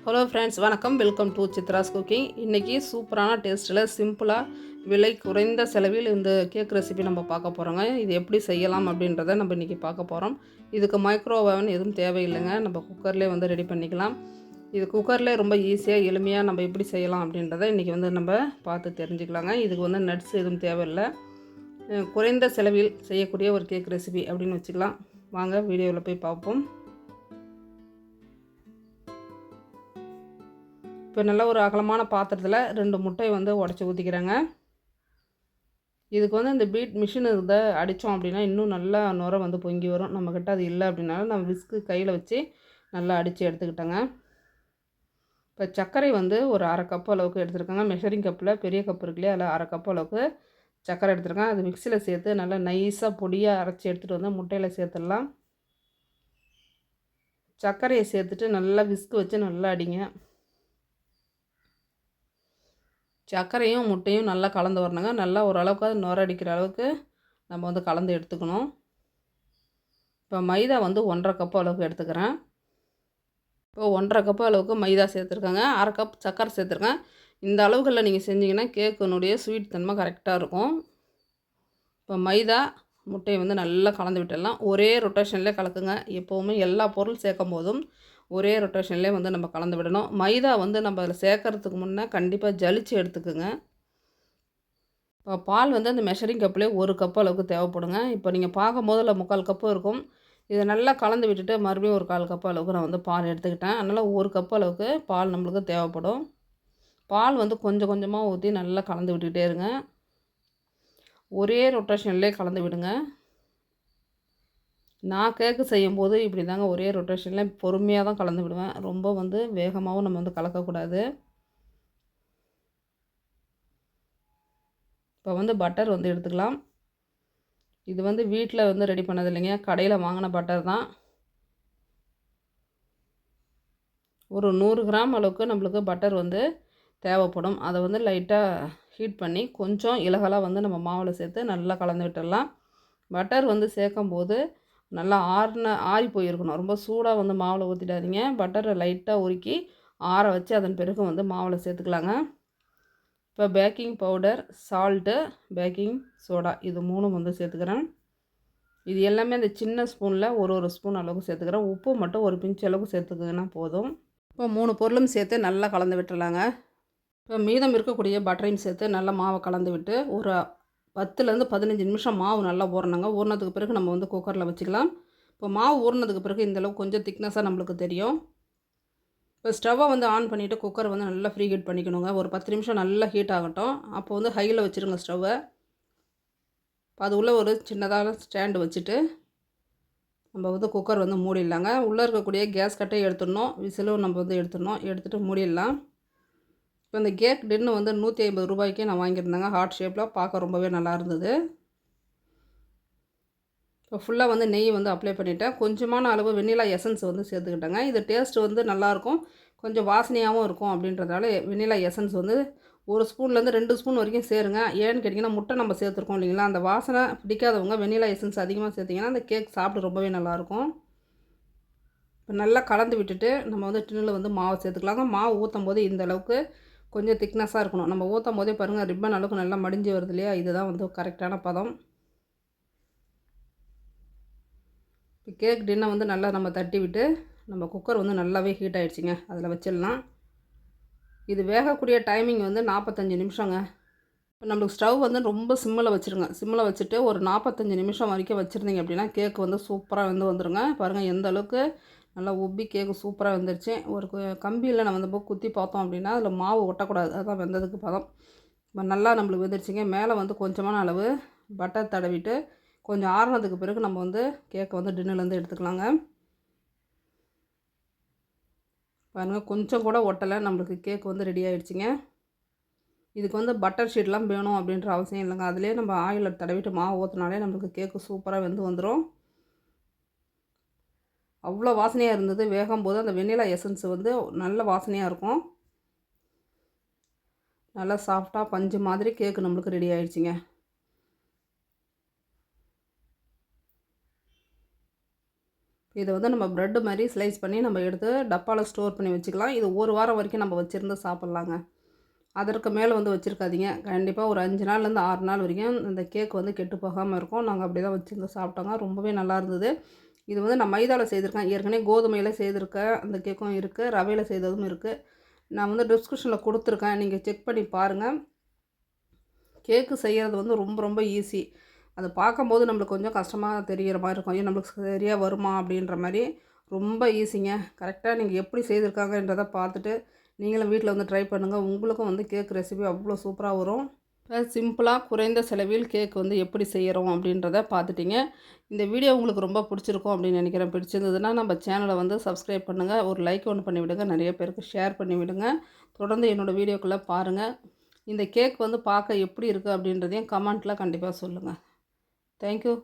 Hello friends, வணக்கம். Welcome to Chitra's cooking. இன்றைக்கி சூப்பரான டேஸ்ட்டில் சிம்பிளாக விலை குறைந்த செலவில் இந்த கேக் ரெசிபி நம்ம பார்க்க போகிறோங்க. இது எப்படி செய்யலாம் அப்படின்றத நம்ம இன்றைக்கி பார்க்க போகிறோம். இதுக்கு மைக்ரோவேவன் எதுவும் தேவையில்லைங்க. நம்ம குக்கர்லேயே வந்து ரெடி பண்ணிக்கலாம். இது குக்கர்லேயே ரொம்ப ஈஸியாக எளிமையாக நம்ம எப்படி செய்யலாம் அப்படின்றத இன்றைக்கி வந்து நம்ம பார்த்து தெரிஞ்சுக்கலாங்க. இதுக்கு வந்து நட்ஸ் எதுவும் தேவையில்லை. குறைந்த செலவில் செய்யக்கூடிய ஒரு கேக் ரெசிபி அப்படின்னு வச்சுக்கலாம். வாங்க வீடியோவில் போய் பார்ப்போம். இப்போ நல்ல ஒரு அகலமான பாத்திரத்தில் 2 முட்டையை வந்து உடச்சி ஊற்றிக்கிறேங்க. இதுக்கு வந்து இந்த பீட் மிஷின் இதை அடித்தோம் அப்படின்னா இன்னும் நல்லா நுரை வந்து பொங்கி வரும். நம்மக்கிட்ட அது இல்லை அப்படின்னாலும் நம்ம விஸ்கு கையில் வச்சு நல்லா அடித்து எடுத்துக்கிட்டேங்க. இப்போ சர்க்கரை வந்து ஒரு 1/2 கப் அளவுக்கு எடுத்துருக்கேங்க. மெஷரிங் கப்பில் பெரிய கப் இருக்குல்லையே, அதில் 1/2 கப் அளவுக்கு சர்க்கரை எடுத்துருக்கேன். அது மிக்சியில் சேர்த்து நல்லா நைஸாக பொடியாக அரைச்சி எடுத்துகிட்டு வந்து முட்டையில் சேர்த்துடலாம். சர்க்கரையை சேர்த்துட்டு நல்லா விஸ்கு வச்சு நல்லா அடிங்க. சர்க்கரையும் முட்டையும் நல்லா கலந்து வரணுங்க. நல்லா ஓரளவுக்கு அது நுர அடிக்கிற அளவுக்கு நம்ம வந்து கலந்து எடுத்துக்கணும். இப்போ மைதா வந்து 1/2 கப் அளவுக்கு எடுத்துக்கிறேன். இப்போ 1/2 கப் அளவுக்கு மைதா சேர்த்துருக்கேங்க. 1/2 கப் சர்க்கரை சேர்த்துருக்கேன். இந்த அளவுகளில் நீங்கள் செஞ்சிங்கன்னா கேக்கினுடைய ஸ்வீட் தன்மை கரெக்டாக இருக்கும். இப்போ மைதா முட்டையை வந்து நல்லா கலந்து விட்டுடலாம். ஒரே ரொட்டேஷன்லேயே கலக்குங்க. எப்போவுமே எல்லா பொருள் சேர்க்கும் போதும் ஒரே ரொட்டேஷன்லேயே வந்து நம்ம கலந்து விடணும். மைதா வந்து நம்ம அதில் சேர்க்கறதுக்கு முன்னே கண்டிப்பாக ஜலிச்சு எடுத்துக்குங்க. இப்போ பால் வந்து அந்த மெஷரிங் கப்லேயே 1 கப் அளவுக்கு தேவைப்படுங்க. இப்போ நீங்கள் பார்க்கும்போது அதில் 3/4 கப்பு இருக்கும். இதை நல்லா கலந்து விட்டுட்டு மறுபடியும் ஒரு 1/4 கப் அளவுக்கு நான் வந்து பால் எடுத்துக்கிட்டேன். அதனால் 1 கப் அளவுக்கு பால் நம்மளுக்கு தேவைப்படும். பால் வந்து கொஞ்சம் கொஞ்சமாக ஊற்றி நல்லா கலந்து விட்டுக்கிட்டே இருங்க. ஒரே ரொட்டேஷன்லேயே கலந்து விடுங்க. நான் கேக்கு செய்யும்போது இப்படி தாங்க ஒரே ரொட்டேஷனில் பொறுமையாக தான் கலந்து விடுவேன். ரொம்ப வந்து வேகமாகவும் நம்ம வந்து கலக்கக்கூடாது. இப்போ வந்து பட்டர் வந்து எடுத்துக்கலாம். இது வந்து வீட்டில் வந்து ரெடி பண்ணது இல்லைங்க, கடையில் வாங்கின பட்டர் தான். ஒரு 100 கிராம் அளவுக்கு நம்மளுக்கு பட்டர் வந்து தேவைப்படும். அதை வந்து லைட்டாக ஹீட் பண்ணி கொஞ்சம் இலகலாக வந்து நம்ம மாவில் சேர்த்து நல்லா கலந்து விட்டுடலாம். பட்டர் வந்து சேர்க்கும்போது நல்லா ஆறி போயிருக்கணும். ரொம்ப சூடாக வந்து மாவில் ஊற்றிடாதீங்க. பட்டரை லைட்டாக உருக்கி ஆற வச்சு அதன் பிறகு வந்து மாவில் சேர்த்துக்கலாங்க. இப்போ baking powder, salt, baking soda இது 3 வந்து சேர்த்துக்கிறேன். இது எல்லாமே அந்த சின்ன ஸ்பூனில் ஒரு ஸ்பூன் அளவுக்கு சேர்த்துக்கிறேன். உப்பு மட்டும் ஒரு பிஞ்ச் அளவுக்கு சேர்த்துக்கிங்கன்னா போதும். இப்போ 3 பொருளும் சேர்த்து நல்லா கலந்து விட்டுறலாங்க. இப்போ மீதம் இருக்கக்கூடிய பட்டரையும் சேர்த்து நல்லா மாவை கலந்து விட்டு ஒரு 10லேருந்து 15 நிமிஷம் மாவு நல்லா ஊறணுங்க. ஊறினதுக்கு பிறகு நம்ம வந்து குக்கரில் வச்சுக்கலாம். இப்போ மாவு ஊறினதுக்கு பிறகு இந்தளவுக்கு கொஞ்சம் திக்னஸாக நம்மளுக்கு தெரியும். இப்போ ஸ்டவ்வை வந்து ஆன் பண்ணிவிட்டு குக்கரை வந்து நல்லா ஃப்ரீ ஹீட் பண்ணிக்கணுங்க. ஒரு 10 நிமிஷம் நல்லா ஹீட் ஆகட்டும். அப்போ வந்து ஹையில் வச்சுருங்க ஸ்டவ்வை. இப்போ அது உள்ளே ஒரு சின்னதாக ஸ்டாண்டு வச்சுட்டு நம்ம வந்து குக்கர் வந்து மூடிடலாங்க. உள்ளே இருக்கக்கூடிய கேஸ் கட்டையை எடுத்துடணும். விசிலும் நம்ம வந்து எடுத்துகிட்டு மூடிடலாம். இப்போ இந்த கேக் டின்னு வந்து 150 ரூபாய்க்கு நான் வாங்கியிருந்தேங்க. ஹார்ட் ஷேப்பில் பார்க்க ரொம்பவே நல்லா இருந்தது. இப்போ ஃபுல்லாக வந்து நெய் வந்து அப்ளை பண்ணிவிட்டேன். கொஞ்சமான அளவு வெண்ணிலா எசன்ஸ் வந்து சேர்த்துக்கிட்டேங்க. இது டேஸ்ட் வந்து நல்லாயிருக்கும், கொஞ்சம் வாசனையாகவும் இருக்கும். அப்படின்றதால வெண்ணிலா எசன்ஸ் வந்து 1 ஸ்பூன்லேருந்து 2 ஸ்பூன் வரைக்கும் சேருங்க. ஏன்னு கேட்டிங்கன்னா முட்டை நம்ம சேர்த்துருக்கோம் இல்லைங்களா, அந்த வாசனை பிடிக்காதவங்க வெண்ணிலா எசன்ஸ் அதிகமாக சேர்த்திங்கன்னா அந்த கேக் சாப்பிட்டு ரொம்பவே நல்லாயிருக்கும். இப்போ நல்லா கலந்து விட்டுட்டு நம்ம வந்து டின்னில் வந்து மாவு சேர்த்துக்கலாங்க. மாவு ஊற்றும் போது இந்த அளவுக்கு கொஞ்சம் திக்னஸாக இருக்கணும். நம்ம ஊற்றும் போதே பாருங்கள் ரிப்பன் அளவுக்கு நல்லா மடிஞ்சு வருது இல்லையா, இதுதான் வந்து கரெக்டான பதம். இப்போ கேக் டின்னை வந்து நல்லா நம்ம தட்டி விட்டு நம்ம குக்கர் வந்து நல்லாவே ஹீட் ஆகிடுச்சிங்க, அதில் வச்சிடலாம். இது வேகக்கூடிய டைமிங் வந்து 45 நிமிஷங்க. இப்போ நம்மளுக்கு ஸ்டவ் வந்து ரொம்ப சிம்மில் வச்சுருங்க. சிம்மில் வச்சுட்டு ஒரு 45 நிமிஷம் வரைக்கும் வச்சுருந்தீங்க அப்படின்னா கேக் வந்து சூப்பராக வந்துருங்க. பாருங்கள் எந்த அளவுக்கு நல்லா உப்பி கேக்கு சூப்பராக வெந்துருச்சு. ஒரு கம்பியில் நம்ம வந்து குத்தி பார்த்தோம் அப்படின்னா அதில் மாவு ஒட்டக்கூடாது, அதுதான் வெந்ததுக்கு பதம். இப்போ நல்லா நம்மளுக்கு வெந்துருச்சுங்க. மேலே வந்து கொஞ்சமான அளவு பட்டர் தடவிட்டு கொஞ்சம் ஆறுனதுக்கு பிறகு நம்ம வந்து கேக்கை வந்து டின்னிலேருந்து எடுத்துக்கலாங்க. பாருங்கள் கொஞ்சம் கூட ஒட்டலை, நம்மளுக்கு கேக் வந்து ரெடி ஆகிடுச்சிங்க. இதுக்கு வந்து பட்டர் ஷீட்லாம் வேணும் அப்படின்ற அவசியம் இல்லைங்க. அதிலே நம்ம ஆயிலில் தடவிட்டு மாவு ஊற்றினாலே நம்மளுக்கு கேக்கு சூப்பராக வெந்து வந்துடும். அவ்வளோ வாசனையாக இருந்தது. வேகும்போது அந்த வெண்ணிலா எசன்ஸ் வந்து நல்ல வாசனையாக இருக்கும். நல்லா சாஃப்டாக பஞ்சு மாதிரி கேக்கு நம்மளுக்கு ரெடி ஆகிடுச்சிங்க. இதை வந்து நம்ம ப்ரெட்டு மாதிரி ஸ்லைஸ் பண்ணி நம்ம எடுத்து டப்பாவில் ஸ்டோர் பண்ணி வச்சுக்கலாம். இது 1 வாரம் வரைக்கும் நம்ம வச்சுருந்து சாப்பிட்லாங்க. அதற்கு மேலே வந்து வச்சுருக்காதீங்க. கண்டிப்பாக ஒரு 5 நாள்லேருந்து 6 நாள் வரைக்கும் இந்த கேக் வந்து கெட்டு போகாமல் இருக்கும். நாங்கள் அப்படி தான் வச்சுருந்து சாப்பிட்டோங்க. ரொம்பவே நல்லா இருந்தது. இது வந்து நான் மைதாவில் செய்திருக்கேன். ஏற்கனவே கோதுமையில் செய்திருக்கேன். அந்த கேக்கும் இருக்குது, ரவையில் செய்ததும் இருக்குது. நான் வந்து டிஸ்கிரிப்ஷனில் கொடுத்துருக்கேன். நீங்கள் செக் பண்ணி பாருங்கள். கேக்கு செய்கிறது வந்து ரொம்ப ரொம்ப ஈஸி. அதை பார்க்கும்போது நம்மளுக்கு கொஞ்சம் கஷ்டமாக தெரிகிற மாதிரி இருக்கும். ஐயோ நம்மளுக்கு சரியாக வருமா அப்படின்ற மாதிரி. ரொம்ப ஈஸிங்க. கரெக்டாக நீங்கள் எப்படி செய்திருக்காங்கன்றதை பார்த்துட்டு நீங்களும் வீட்டில் வந்து ட்ரை பண்ணுங்கள். உங்களுக்கும் வந்து கேக் ரெசிபி அவ்வளோ சூப்பராக வரும். சிம்பிளாக குறைந்த செலவில் கேக் வந்து எப்படி செய்கிறோம் அப்படின்றத பார்த்துட்டிங்க. இந்த வீடியோ உங்களுக்கு ரொம்ப பிடிச்சிருக்கும் அப்படின்னு நினைக்கிறேன். பிடிச்சிருந்ததுன்னா நம்ம சேனலை வந்து சப்ஸ்கிரைப் பண்ணுங்கள். ஒரு லைக் ஒன்று பண்ணிவிடுங்க. நிறைய பேருக்கு ஷேர் பண்ணிவிடுங்க. தொடர்ந்து என்னோடய வீடியோக்குள்ளே பாருங்கள். இந்த கேக் வந்து பார்க்க எப்படி இருக்குது அப்படின்றதையும் கமெண்ட்டில் கண்டிப்பாக சொல்லுங்கள். தேங்க்யூ.